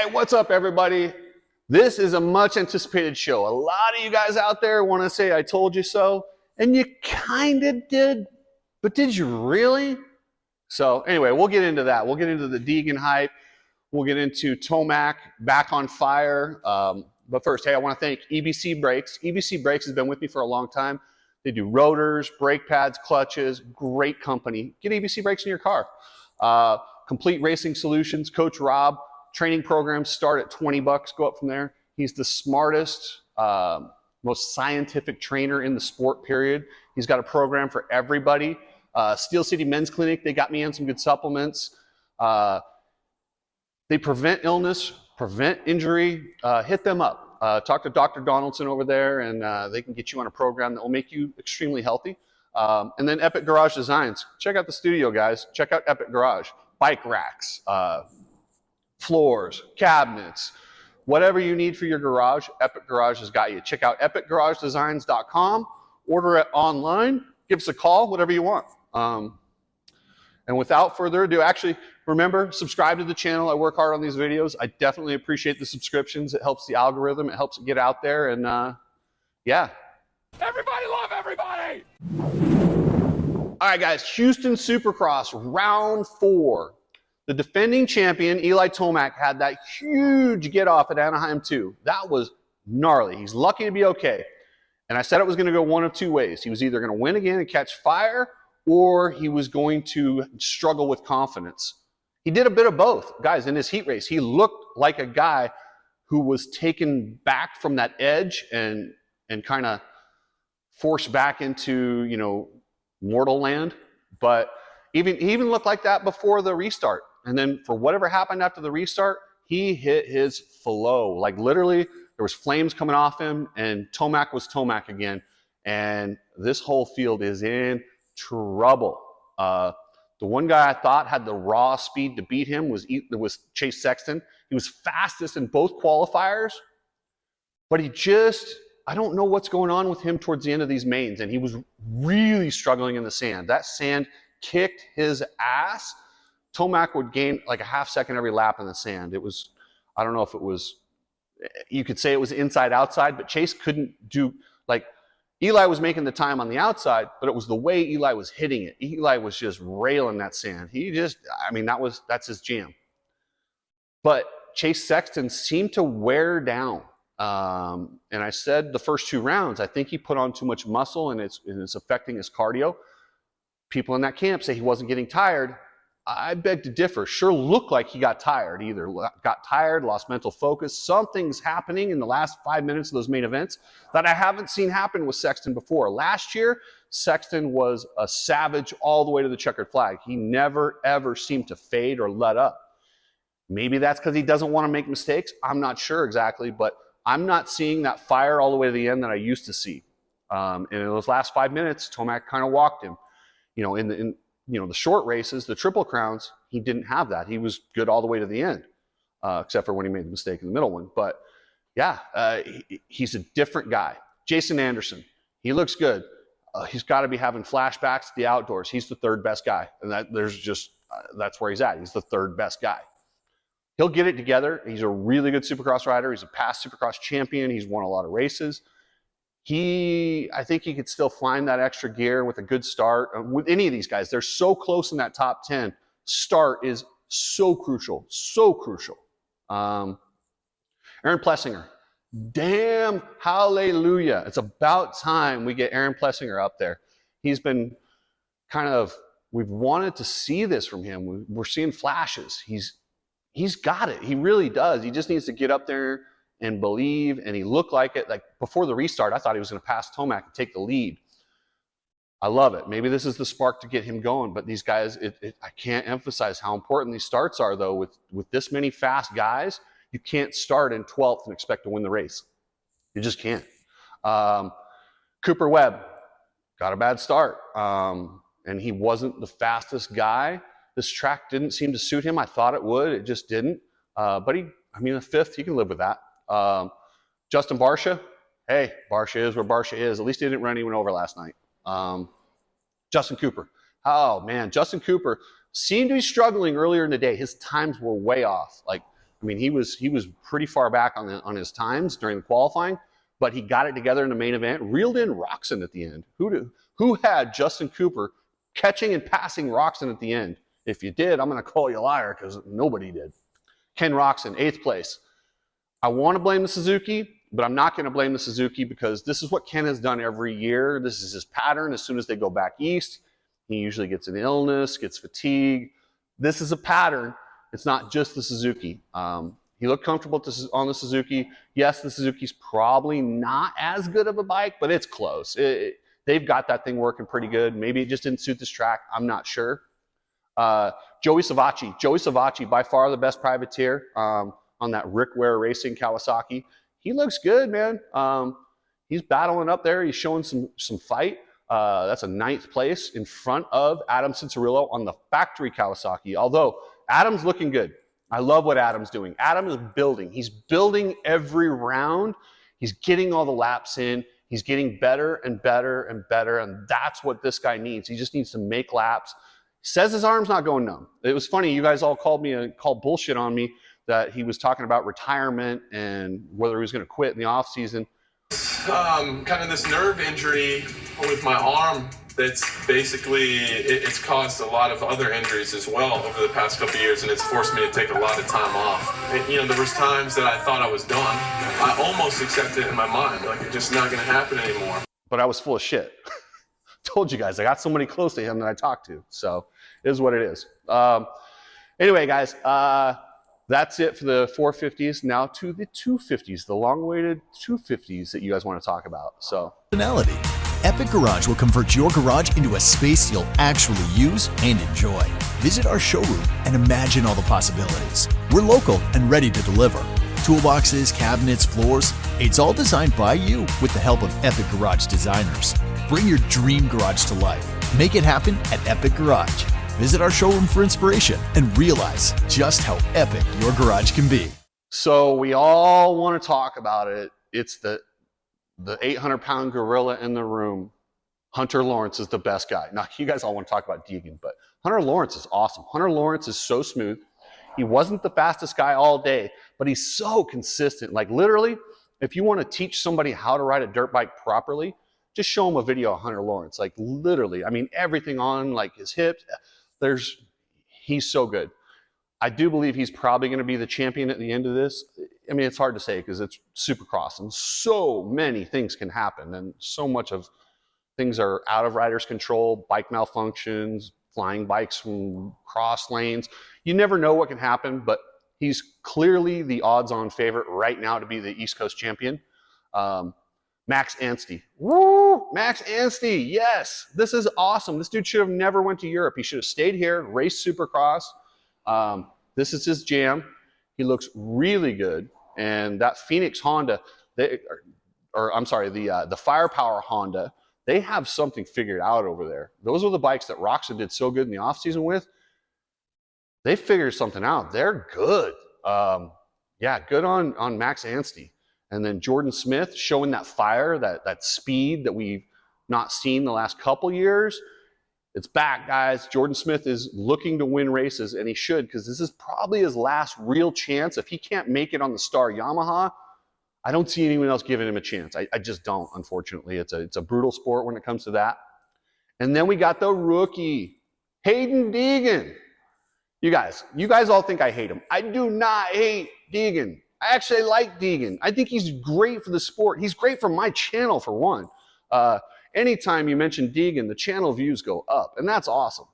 Hey, what's up, everybody? This is a much anticipated show. A lot of you guys out there want to say I told you so, and you kind of did, but did you really? So anyway, we'll get into that. We'll get into the Deegan hype. We'll get into Tomac back on fire. But first, hey, I want to thank EBC Brakes. EBC Brakes has been with me for a long time. They do rotors, brake pads, clutches, great company. Get EBC Brakes in your car. Complete Racing Solutions, Coach Rob. Training programs start at 20 bucks, go up from there. He's the smartest, most scientific trainer in the sport, period. He's got a program for everybody. Steel City Men's Clinic, they got me on some good supplements. They prevent illness, prevent injury. Hit them up. Talk to Dr. Donaldson over there, and they can get you on a program that will make you extremely healthy. And then Epic Garage Designs. Check out the studio, guys. Check out Epic Garage. Bike racks, floors, cabinets, whatever you need for your garage, Epic Garage has got you. Check out epicgaragedesigns.com, order it online, give us a call, whatever you want. And without further ado, actually, remember, subscribe to the channel. I work hard on these videos. I definitely appreciate the subscriptions. It helps the algorithm. It helps it get out there. And yeah. Everybody love everybody. All right, guys, Houston Supercross, round 4. The defending champion, Eli Tomac, had that huge get off at Anaheim 2. That was gnarly. He's lucky to be okay. And I said it was going to go one of two ways. He was either going to win again and catch fire, or he was going to struggle with confidence. He did a bit of both. Guys, in his heat race, he looked like a guy who was taken back from that edge and kind of forced back into, you know, mortal land. But he even looked like that before the restart. And then for whatever happened after the restart, he hit his flow. Like literally, there was flames coming off him, and Tomac was Tomac again. And this whole field is in trouble. The one guy I thought had the raw speed to beat him was Chase Sexton. He was fastest in both qualifiers, but he just, I don't know what's going on with him towards the end of these mains, and he was really struggling in the sand. That sand kicked his ass. Tomac would gain like a half second every lap in the sand. It was, I don't know if it was, you could say it was inside outside, but Chase couldn't do, like Eli was making the time on the outside, but it was the way Eli was hitting it. Eli was just railing that sand. He just, I mean, that's his jam. But Chase Sexton seemed to wear down. And I said the first 2 rounds, I think he put on too much muscle and it's affecting his cardio. People in that camp say he wasn't getting tired. I beg to differ. Sure looked like he got tired. Either got tired, lost mental focus. Something's happening in the last 5 minutes of those main events that I haven't seen happen with Sexton before. Last year, Sexton was a savage all the way to the checkered flag. He never, ever seemed to fade or let up. Maybe that's because he doesn't want to make mistakes. I'm not sure exactly, but I'm not seeing that fire all the way to the end that I used to see. And in those last 5 minutes, Tomac kind of walked him. You know, in the short races, the Triple Crowns, he didn't have that. He was good all the way to the end, except for when he made the mistake in the middle one. But yeah, he's a different guy. Jason Anderson, he looks good. He's got to be having flashbacks to the outdoors. He's the 3rd best guy, and that's where he's at. He's the 3rd best guy. He'll get it together. He's a really good Supercross rider. He's a past Supercross champion. He's won a lot of races. I think he could still find that extra gear with a good start. With any of these guys, they're so close in that top 10. Start is so crucial, so crucial. Aaron Plessinger, damn hallelujah. It's about time we get Aaron Plessinger up there. He's been we've wanted to see this from him. We're seeing flashes. He's got it. He really does. He just needs to get up there and believe, and he looked like it. Like before the restart, I thought he was going to pass Tomac and take the lead. I love it. Maybe this is the spark to get him going, but these guys, I can't emphasize how important these starts are, though. With this many fast guys, you can't start in 12th and expect to win the race. You just can't. Cooper Webb got a bad start, and he wasn't the fastest guy. This track didn't seem to suit him. I thought it would. It just didn't. But the 5th, you can live with that. Justin Barcia, hey, Barcia is where Barcia is. At least he didn't run anyone over last night. Justin Cooper. Oh, man, Justin Cooper seemed to be struggling earlier in the day. His times were way off. Like, I mean, he was pretty far back on his times during the qualifying, but he got it together in the main event, reeled in Roczen at the end. Who had Justin Cooper catching and passing Roczen at the end? If you did, I'm going to call you a liar because nobody did. Ken Roczen, 8th place. I want to blame the Suzuki, but I'm not going to blame the Suzuki because this is what Ken has done every year. This is his pattern. As soon as they go back east, he usually gets an illness, gets fatigue. This is a pattern. It's not just the Suzuki. He looked comfortable on the Suzuki. Yes, the Suzuki's probably not as good of a bike, but it's close. They've got that thing working pretty good. Maybe it just didn't suit this track. I'm not sure. Joey Savacci. Joey Savacci, by far the best privateer on that Rick Ware Racing Kawasaki. He looks good, man. He's battling up there. He's showing some fight. That's a 9th place in front of Adam Cincerillo on the factory Kawasaki. Although Adam's looking good. I love what Adam's doing. Adam is building. He's building every round. He's getting all the laps in. He's getting better and better and better, and that's what this guy needs. He just needs to make laps. He says his arm's not going numb. It was funny. You guys all called bullshit on me that he was talking about retirement and whether he was going to quit in the off season. Kind of this nerve injury with my arm that's basically, it's caused a lot of other injuries as well over the past couple of years, and it's forced me to take a lot of time off. And, you know, there was times that I thought I was done. I almost accepted it in my mind, like it's just not going to happen anymore. But I was full of shit. Told you guys, I got somebody close to him that I talked to, so it is what it is. Anyway, guys, that's it for the 450s. Now to the 250s, the long-awaited 250s that you guys want to talk about. So, personality. Epic Garage will convert your garage into a space you'll actually use and enjoy. Visit our showroom and imagine all the possibilities. We're local and ready to deliver. Toolboxes, cabinets, floors, it's all designed by you with the help of Epic Garage designers. Bring your dream garage to life. Make it happen at Epic Garage. Visit our showroom for inspiration and realize just how epic your garage can be. So we all want to talk about it. It's the 800-pound gorilla in the room. Hunter Lawrence is the best guy. Now, you guys all want to talk about Deegan, but Hunter Lawrence is awesome. Hunter Lawrence is so smooth. He wasn't the fastest guy all day, but he's so consistent. Like literally, if you want to teach somebody how to ride a dirt bike properly, just show them a video of Hunter Lawrence. Like literally, I mean, everything on like his hips, he's so good. I do believe he's probably going to be the champion at the end of this. I mean, it's hard to say because it's Supercross and so many things can happen and so much of things are out of riders' control, bike malfunctions, flying bikes from cross lanes. You never know what can happen, but he's clearly the odds-on favorite right now to be the East Coast champion. Max Anstey. Woo! Max Anstey, yes. This is awesome. This dude should have never went to Europe. He should have stayed here, raced Supercross. This is his jam. He looks really good. And that Phoenix Honda, the Firepower Honda, they have something figured out over there. Those are the bikes that Roczen did so good in the offseason with. They figured something out. They're good. Yeah, good on Max Anstey. And then Jordan Smith showing that fire, that speed that we've not seen the last couple years. It's back, guys. Jordan Smith is looking to win races, and he should, because this is probably his last real chance. If he can't make it on the Star Yamaha, I don't see anyone else giving him a chance. I just don't, unfortunately. It's a brutal sport when it comes to that. And then we got the rookie, Hayden Deegan. You guys all think I hate him. I do not hate Deegan. I actually like Deegan. I think he's great for the sport. He's great for my channel, for one. Anytime you mention Deegan, the channel views go up, and that's awesome.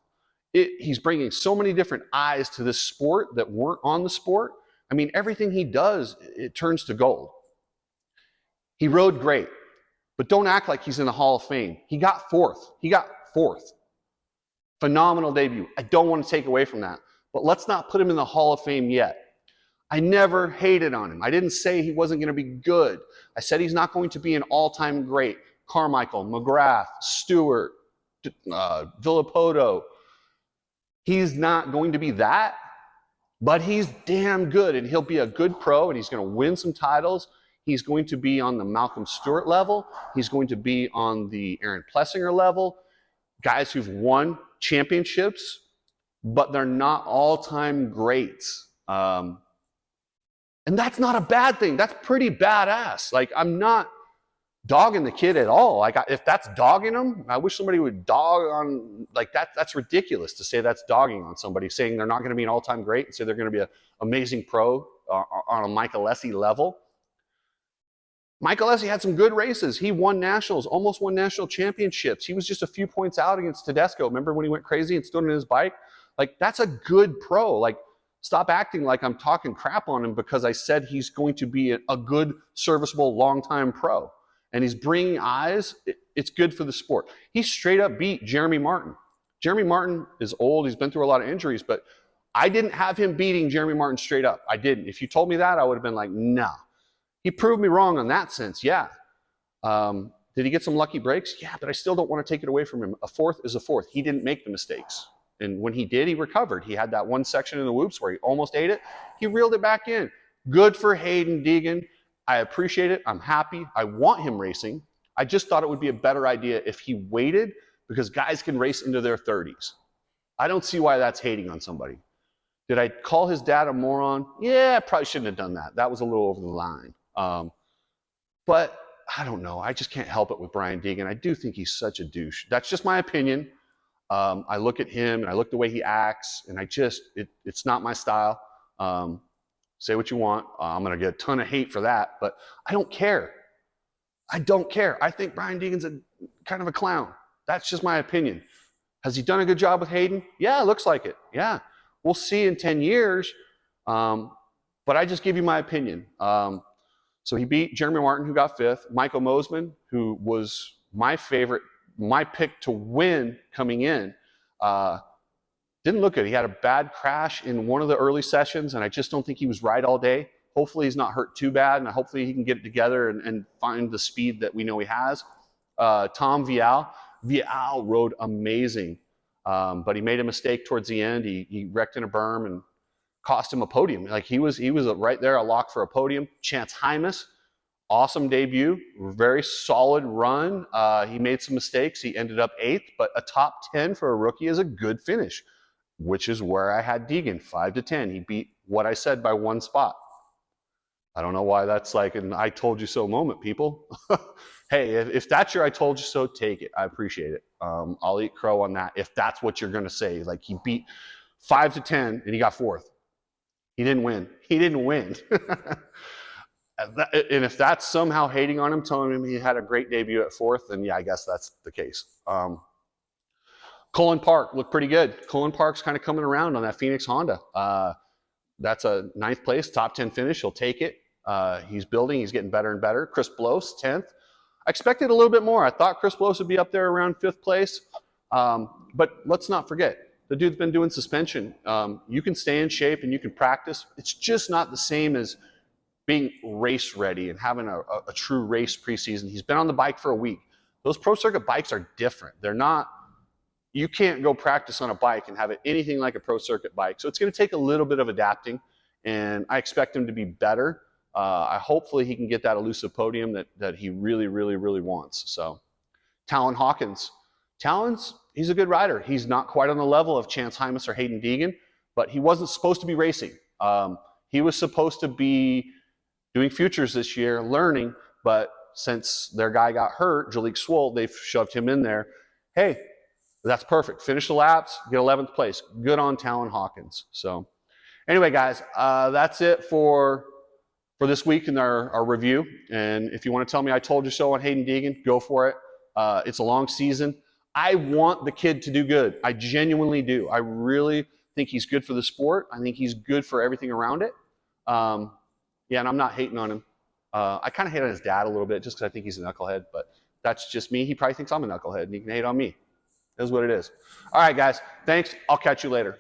He's bringing so many different eyes to this sport that weren't on the sport. I mean, everything he does, it turns to gold. He rode great, but don't act like he's in the Hall of Fame. He got fourth. Phenomenal debut. I don't want to take away from that, but let's not put him in the Hall of Fame yet. I never hated on him. I didn't say he wasn't going to be good. I said he's not going to be an all-time great. Carmichael, McGrath, Stewart, Villapoto. He's not going to be that, but he's damn good, and he'll be a good pro, and he's going to win some titles. He's going to be on the Malcolm Stewart level. He's going to be on the Aaron Plessinger level. Guys who've won championships, but they're not all-time greats. And that's not a bad thing. That's pretty badass. Like, I'm not dogging the kid at all. Like, if that's dogging him, I wish somebody would dog on, like, that's ridiculous to say that's dogging on somebody, saying they're not going to be an all-time great and say they're going to be an amazing pro on a Mike Alessi level. Mike Alessi had some good races. He won nationals, almost won national championships. He was just a few points out against Tedesco. Remember when he went crazy and stood on his bike? Like, that's a good pro. Like, stop acting like I'm talking crap on him because I said he's going to be a good, serviceable, long-time pro. And he's bringing eyes. It's good for the sport. He straight up beat Jeremy Martin. Jeremy Martin is old. He's been through a lot of injuries, but I didn't have him beating Jeremy Martin straight up. I didn't. If you told me that, I would have been like, no. He proved me wrong on that sense, yeah. Did he get some lucky breaks? Yeah, but I still don't want to take it away from him. A fourth is a fourth. He didn't make the mistakes. And when he did, he recovered. He had that one section in the whoops where he almost ate it. He reeled it back in. Good for Hayden Deegan. I appreciate it. I'm happy. I want him racing. I just thought it would be a better idea if he waited, because guys can race into their 30s. I don't see why that's hating on somebody. Did I call his dad a moron? Yeah, I probably shouldn't have done that. That was a little over the line. But I don't know. I just can't help it with Brian Deegan. I do think he's such a douche. That's just my opinion. I look at him and I look at the way he acts, and it's not my style. Say what you want. I'm going to get a ton of hate for that, but I don't care. I don't care. I think Brian Deegan's kind of a clown. That's just my opinion. Has he done a good job with Hayden? Yeah, it looks like it. Yeah. We'll see in 10 years. But I just give you my opinion. So he beat Jeremy Martin, who got 5th. Michael Mosman, who was my favorite, my pick to win coming in, didn't look good. He had a bad crash in one of the early sessions, and I just don't think he was right all day. Hopefully he's not hurt too bad, and hopefully he can get it together and find the speed that we know he has. Tom Vial rode amazing, but he made a mistake towards the end. He wrecked in a berm and cost him a podium. Like, he was right there, a lock for a podium. Chance Hymas, awesome debut, very solid run. He made some mistakes. He ended up 8th, but a top 10 for a rookie is a good finish, which is where I had Deegan, 5 to 10. He beat what I said by 1 spot. I don't know why that's like an I told you so moment, people. Hey, if that's your I told you so, take it. I appreciate it. I'll eat crow on that if that's what you're going to say. Like, he beat 5 to 10 and he got 4th. He didn't win. He didn't win. And if that's somehow hating on him, telling him he had a great debut at 4th, then yeah, I guess that's the case. Cullen Park looked pretty good. Cullen Park's kind of coming around on that Phoenix Honda. That's a 9th place, top 10 finish. He'll take it. He's building. He's getting better and better. Chris Bloss, 10th. I expected a little bit more. I thought Chris Bloss would be up there around 5th place. But let's not forget, the dude's been doing suspension. You can stay in shape and you can practice. It's just not the same as being race ready and having a true race preseason. He's been on the bike for a week. Those pro circuit bikes are different. They're not, you can't go practice on a bike and have it anything like a pro circuit bike. So it's going to take a little bit of adapting, and I expect him to be better. Hopefully he can get that elusive podium that he really, really, really wants. So Talon Hawkins. Talon's, he's a good rider. He's not quite on the level of Chance Hymas or Hayden Deegan, but he wasn't supposed to be racing. He was supposed to be doing futures this year, learning, but since their guy got hurt, Jalik Swoll, they've shoved him in there. Hey, that's perfect. Finish the laps, get 11th place. Good on Talon Hawkins. So anyway, guys, that's it for this week in our review. And if you want to tell me I told you so on Hayden Deegan, go for it. It's a long season. I want the kid to do good. I genuinely do. I really think he's good for the sport. I think he's good for everything around it. Yeah, and I'm not hating on him. I kind of hate on his dad a little bit just because I think he's a knucklehead, but that's just me. He probably thinks I'm a knucklehead, and he can hate on me. It is what it is. All right, guys. Thanks. I'll catch you later.